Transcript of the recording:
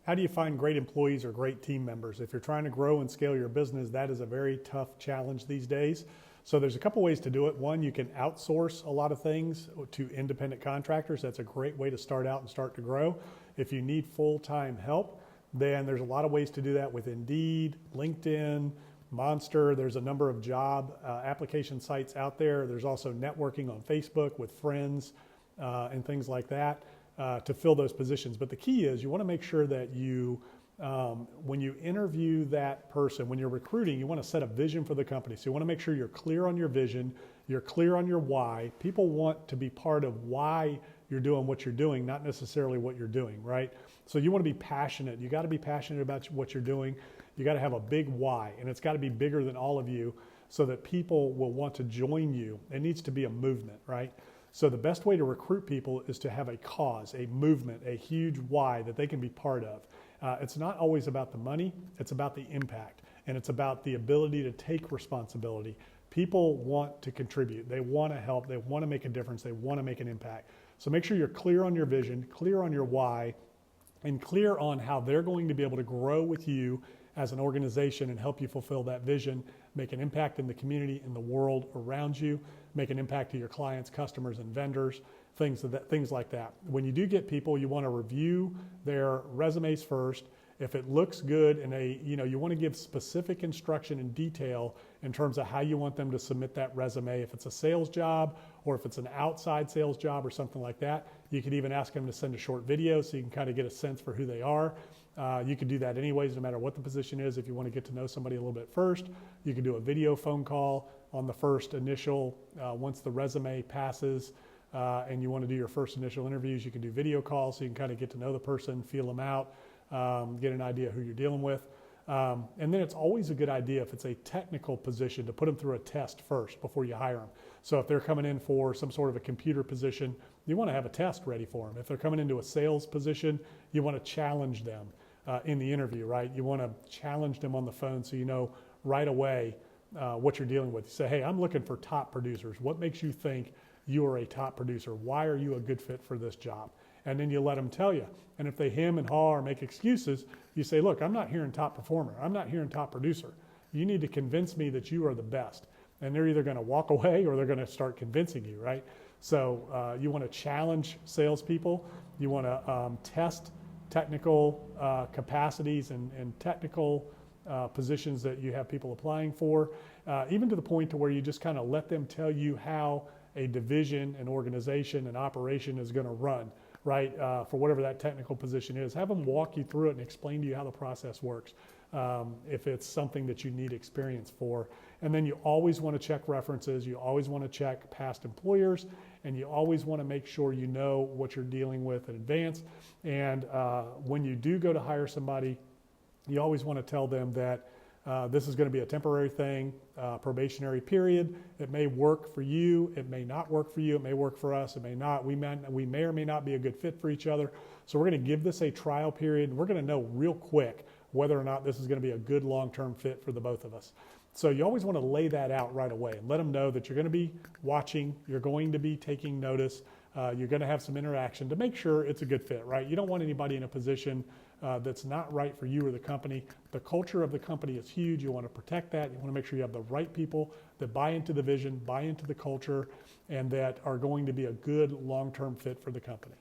How do you find great employees or great team members? If you're trying to grow and scale your business, that is a very tough challenge these days. So there's a couple ways to do it. One, you can outsource a lot of things to independent contractors. That's a great way to start out and start to grow. If you need full-time help, then there's a lot of ways to do that with Indeed, LinkedIn, Monster. There's a number of job application sites out there. There's also networking on Facebook with friends and things like that to fill those positions. But the key is you want to make sure that you, when you interview that person, when you're recruiting, you want to set a vision for the company. So you want to make sure you're clear on your vision, you're clear on your why. People want to be part of why you're doing what you're doing, not necessarily what you're doing, right? So you want to be passionate. You got to be passionate about what you're doing. You got to have a big why, and it's got to be bigger than all of you so that people will want to join you. It needs to be a movement, right? So the best way to recruit people is to have a cause, a movement, a huge why that they can be part of. It's not always about the money, it's about the impact, and it's about the ability to take responsibility. People want to contribute, they want to help, they want to make a difference, they want to make an impact. So make sure you're clear on your vision, clear on your why, and clear on how they're going to be able to grow with you as an organization and help you fulfill that vision, make an impact in the community, in the world around you, make an impact to your clients, customers, and vendors, things like that. When you do get people, you want to review their resumes first. If it looks good and you want to give specific instruction and detail in terms of how you want them to submit that resume. If it's a sales job or if it's an outside sales job or something like that, you could even ask them to send a short video so you can kind of get a sense for who they are. You can do that anyways, no matter what the position is. If you want to get to know somebody a little bit first, you can do a video phone call on the first initial, once the resume passes and you want to do your first initial interviews, you can do video calls so you can kind of get to know the person, feel them out, get an idea who you're dealing with. And then it's always a good idea if it's a technical position to put them through a test first before you hire them. So if they're coming in for some sort of a computer position, you want to have a test ready for them. If they're coming into a sales position, you want to challenge them in the interview, right? You want to challenge them on the phone so you know right away what you're dealing with. You say, hey, I'm looking for top producers. What makes you think you are a top producer? Why are you a good fit for this job? And then you let them tell you. And if they hem and haw or make excuses, you say, look, I'm not hearing top performer. I'm not hearing top producer. You need to convince me that you are the best. And they're either going to walk away or they're going to start convincing you, right? So you want to challenge salespeople. You want to test technical capacities and technical positions that you have people applying for, even to the point to where you just kind of let them tell you how a division, an organization, an operation is going to run, right? For whatever that technical position is. Have them walk you through it and explain to you how the process works if it's something that you need experience for. And then you always want to check references. You always want to check past employers, and you always want to make sure you know what you're dealing with in advance. And when you do go to hire somebody, you always want to tell them that this is going to be a temporary thing, probationary period. It may work for you. It may not work for you. It may work for us. It may not. We may or may not be a good fit for each other. So we're going to give this a trial period, and we're going to know real quick whether or not this is going to be a good long-term fit for the both of us. So you always want to lay that out right away and let them know that you're going to be watching, you're going to be taking notice, you're going to have some interaction to make sure it's a good fit, right? You don't want anybody in a position that's not right for you or the company. The culture of the company is huge. You want to protect that. You want to make sure you have the right people that buy into the vision, buy into the culture, and that are going to be a good long-term fit for the company.